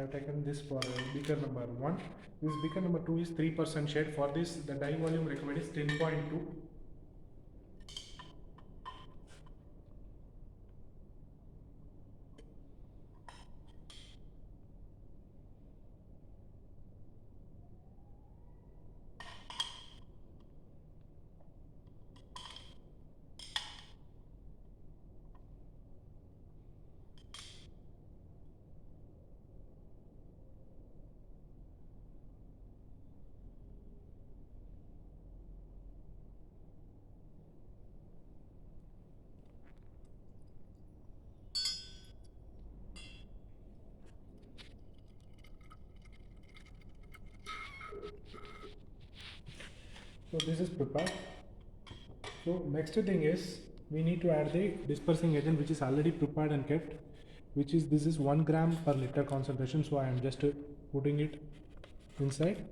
have taken this for beaker number 1. This beaker number 2 is 3% shade. For this, the dye volume recommended is 10.2. So this is prepared. So next thing is we need to add the dispersing agent, which is already prepared and kept, which is this is 1 gram per liter concentration. So I am just putting it inside.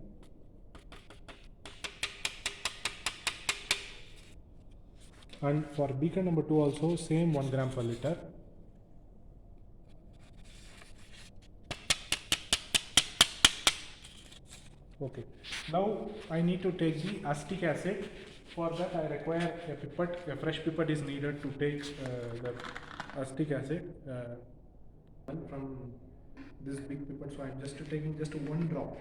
And for beaker number 2 also same 1 gram per liter. Okay, now I need to take the acetic acid. For that I require a pipette. A fresh pipette is needed to take the acetic acid from this big pipette. So I am just taking just 1 drop.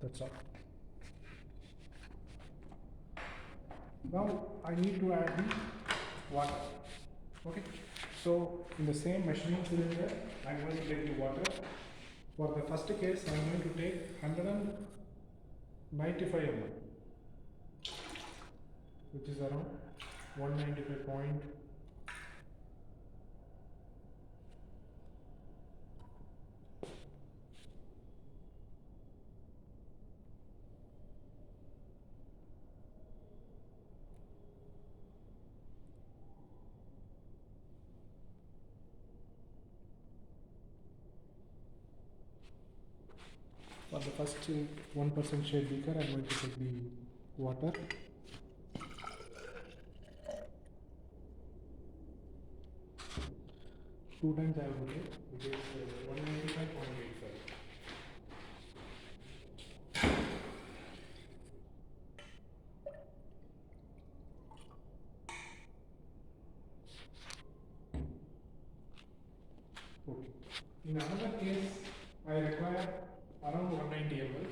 That's all. Now I need to add the water. Okay, so in the same measuring cylinder I am going to take the water. For the first case I am going to take 195 ml, which is around 195 point. For the first 1% shade beaker, I am going to take the water. Two times I will take, which is 195.85. Okay. In another case, I require around 190 ml.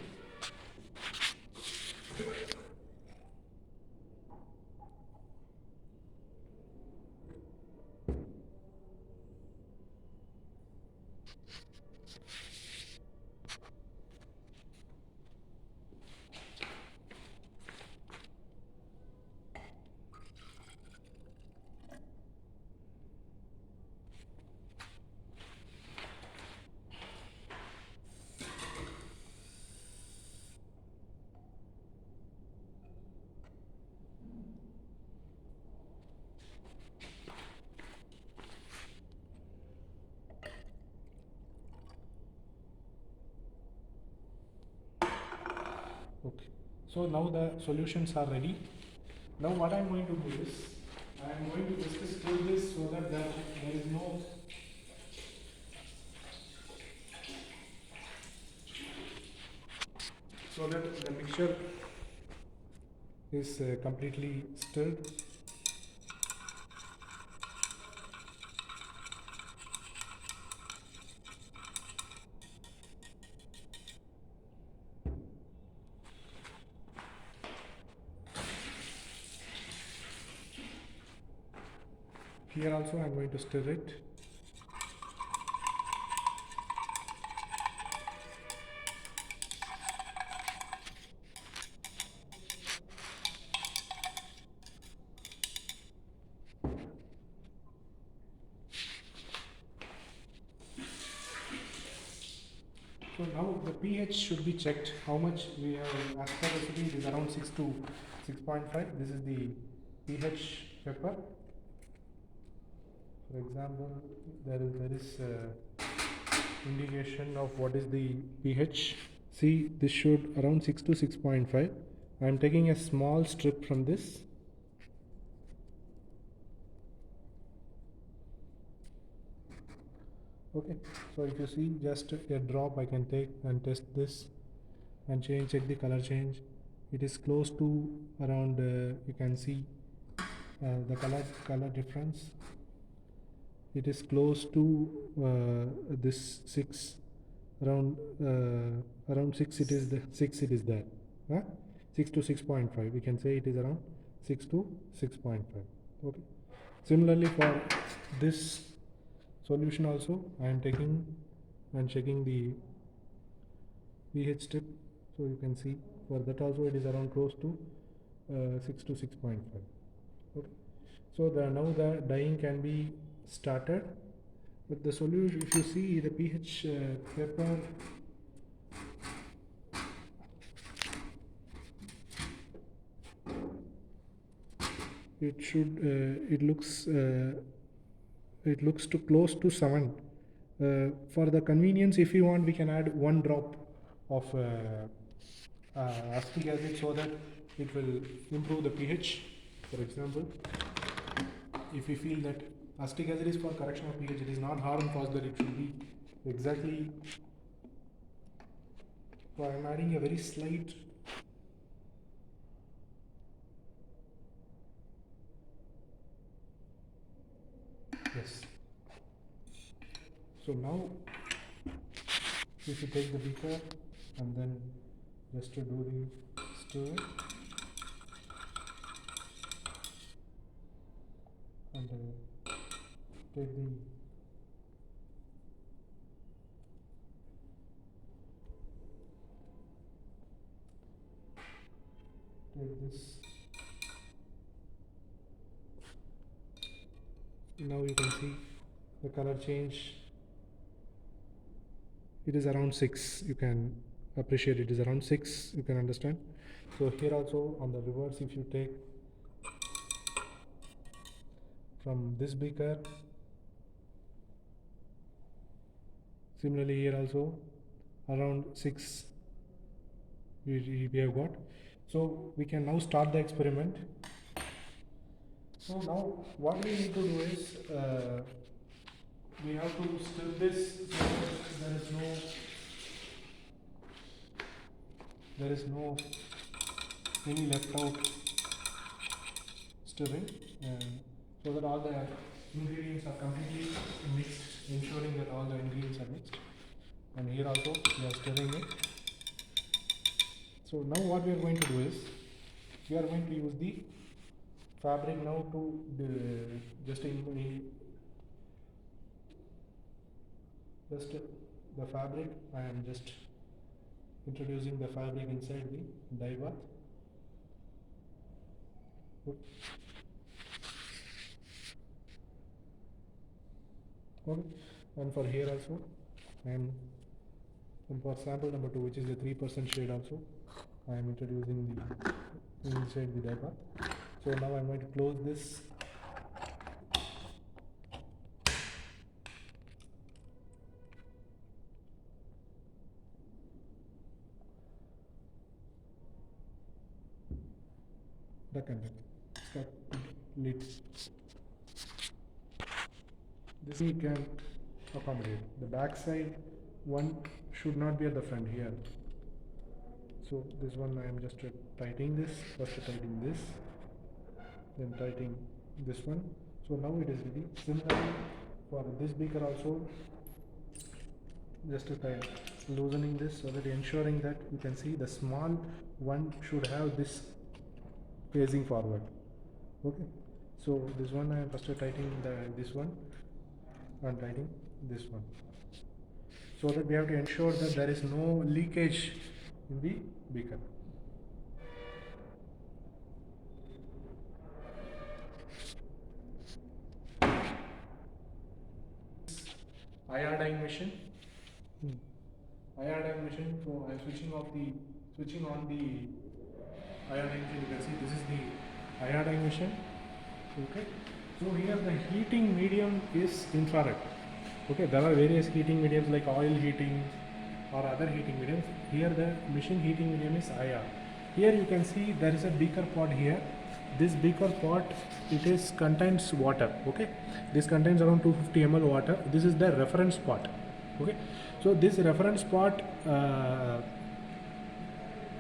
Okay, so now the solutions are ready. Now what I am going to do is, I am going to just stir this so that there is no so that the mixture is completely stirred. Here also I am going to stir it. So now the pH should be checked. How much we have, as per recipe it is around 6 to 6.5. This is the pH pepper. For example, there is indication of what is the pH. See, this should around 6 to 6.5. I am taking a small strip from this. Okay, so if you see just a drop I can take and test this and check the color change. It is close to around you can see the color difference. It is close to this 6 around 6 it is the 6 it is there, huh? 6 to 6.5 we can say it is around 6 to 6.5. okay, similarly for this solution also I am taking and checking the pH strip, so you can see for that also it is around close to 6 to 6.5. okay, so now the dyeing can be started with the solution. If you see the pH paper, it should it looks too close to 7. For the convenience, if you want, we can add 1 drop of acetic acid so that it will improve the pH. For example, if we feel that acetic acid is for correction of pH, it is not hard and fast that it should be exactly. So I am adding a very slight yes. So now if you take the beaker and then just to do the stir and take this. Now you can see the color change. It is around 6. You can appreciate it is around 6. You can understand. So here also on the reverse, if you take from this beaker, similarly here also around 6 we have got. So we can now start the experiment. So now what we need to do is we have to stir this so that there is no any left out stirring, so that all the ingredients are completely mixed, ensuring that all the ingredients are mixed. And here also we are stirring it. So now what we are going to do is we are going to use the fabric now to the fabric. I am just introducing the fabric inside the dye bath. Okay. And for here also I am, and for sample number 2, which is the 3% shade also, I am introducing the inside the dye bath. So now I am going to close this. The content lid. This we can accommodate. The back side one should not be at the front here. So this one I am just tightening this. First tightening this, then tightening this one. So now it is ready. Similarly for this beaker also, just loosening this so that ensuring that you can see the small one should have this facing forward. Okay, so this one I am first tightening this one and tightening this one, so that we have to ensure that there is no leakage in the beaker. IR dyeing machine. IR dyeing machine. So I am switching on the IR dyeing machine. You can see this is the IR dyeing machine. Okay. So here the heating medium is infrared. Okay, there are various heating mediums like oil heating or other heating mediums. Here the machine heating medium is IR. Here you can see there is a beaker pot here. This beaker pot, it is contains water. Okay, this contains around 250 ml water. This is the reference pot. Okay, so this reference pot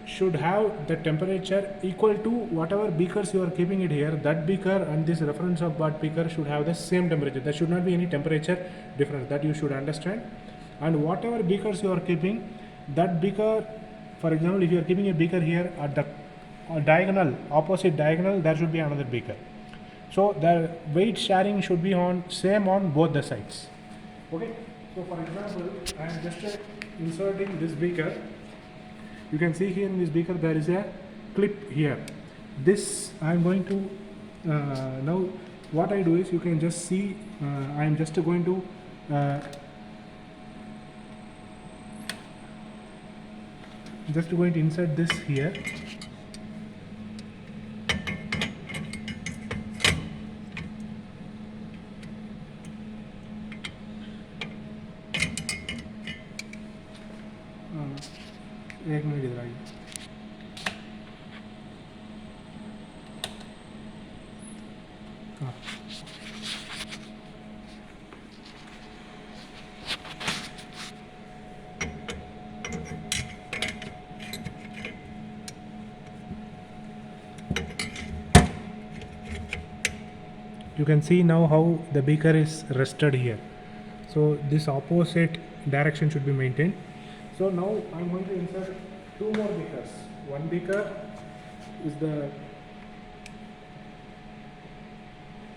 should have the temperature equal to whatever beakers you are keeping it here. That beaker and this reference of pot beaker should have the same temperature. There should not be any temperature difference. That you should understand. And whatever beakers you are keeping, that beaker, for example, if you are keeping a beaker here at the diagonal, opposite diagonal, there should be another beaker. So the weight sharing should be on same on both the sides. Okay. So for example, I am just inserting this beaker. You can see here in this beaker there is a clip here. This I am going to now what I do is, you can just see I am just going to insert this here. एक minute इधर आइए. हाँ. You can see now how the beaker is rested here. So this opposite direction should be maintained. So now I am going to insert two more beakers. One beaker is the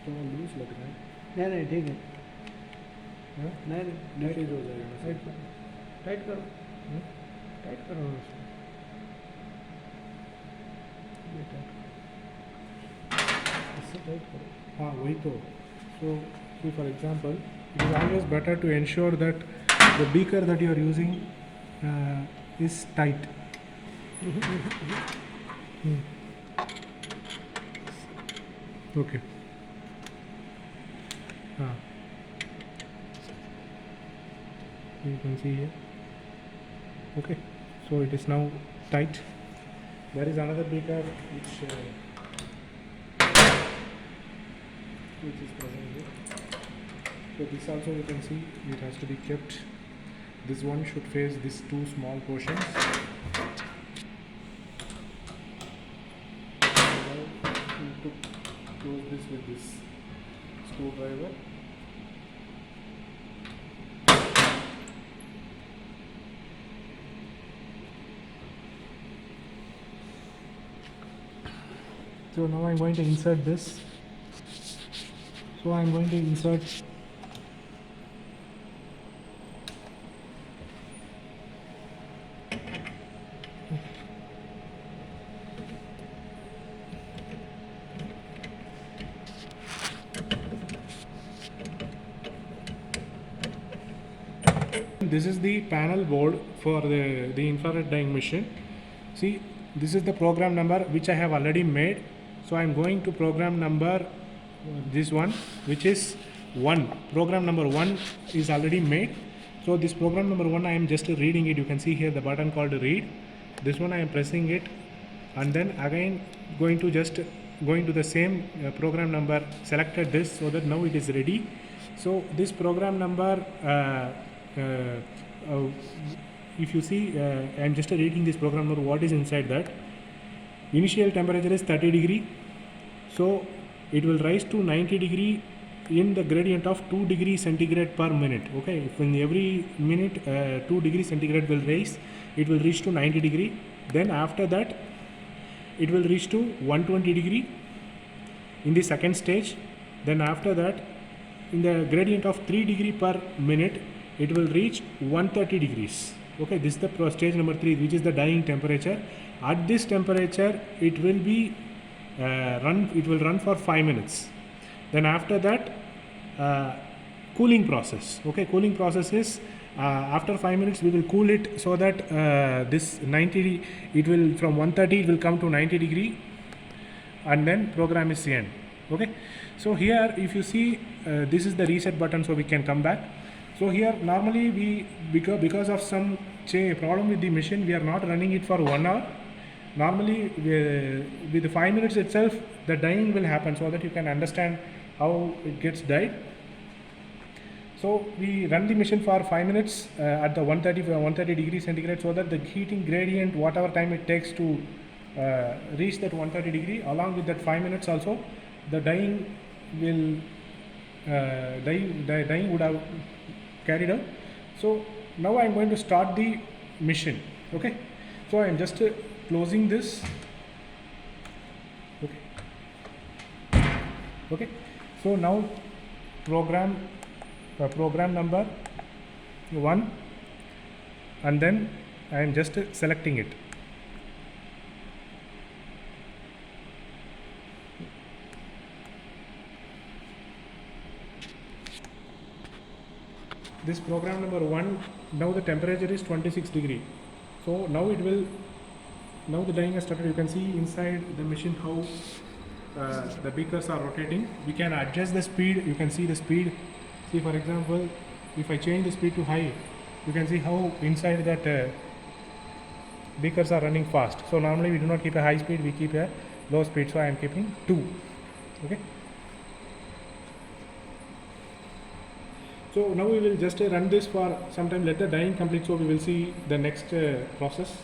loose लग रहा है. नहीं ठीक है. नहीं tight हो जाएगा. Tight करो. टाइट करो इससे टाइट करो. हाँ वही तो. So see, for example, it is always better to ensure that the beaker that you are using is tight. Okay. You can see here. Okay, so it is now tight. There is another beaker which is present here. So this also you can see it has to be kept. This one should face these two small portions. Now we need to close this with this screwdriver. So now I'm going to insert this. So I'm going to insert this is the panel board for the infrared dyeing machine. See, this is the program number which I have already made. So I'm going to program number this one, which is 1. Program number 1 is already made. So this program number 1, I am just reading it. You can see here the button called read. This one I am pressing it, and then again going to the same program number, selected this, so that now it is ready. So this program number, if you see, I am just reading this program number, what is inside that. Initial temperature is 30 degree, so it will rise to 90 degree in the gradient of 2 degrees centigrade per minute. Okay, if in every minute 2 degrees centigrade will rise, it will reach to 90 degree. Then after that it will reach to 120 degree in the second stage. Then after that, in the gradient of 3 degree per minute, it will reach 130 degrees. Okay, this is the stage number 3, which is the dyeing temperature. At this temperature, it will be run for 5 minutes. Then after that, cooling process. Okay, cooling process is after 5 minutes we will cool it, so that this 90, it will from 130 it will come to 90 degree, and then program is end. Okay, so here if you see, this is the reset button, so we can come back. So here normally we, because of some problem with the machine, we are not running it for 1 hour. Normally with the 5 minutes itself the dyeing will happen, so that you can understand how it gets dyed. So we run the machine for 5 minutes at the 130 degrees centigrade, so that the heating gradient, whatever time it takes to reach that 130 degree, along with that 5 minutes also, the dyeing will dyeing would have carried out. So now I am going to start the machine. Okay, so I am just closing this. Okay, so now program number 1, and then I am just selecting it. This program number 1, now the temperature is 26 degree. So now it will, now the dyeing has started. You can see inside the machine how the beakers are rotating. We can adjust the speed. You can see the speed. See, for example, if I change the speed to high, you can see how inside that beakers are running fast. So normally we do not keep a high speed, we keep a low speed. So I am keeping 2. Okay. So now we will just run this for some time, let the dyeing complete, so we will see the next process.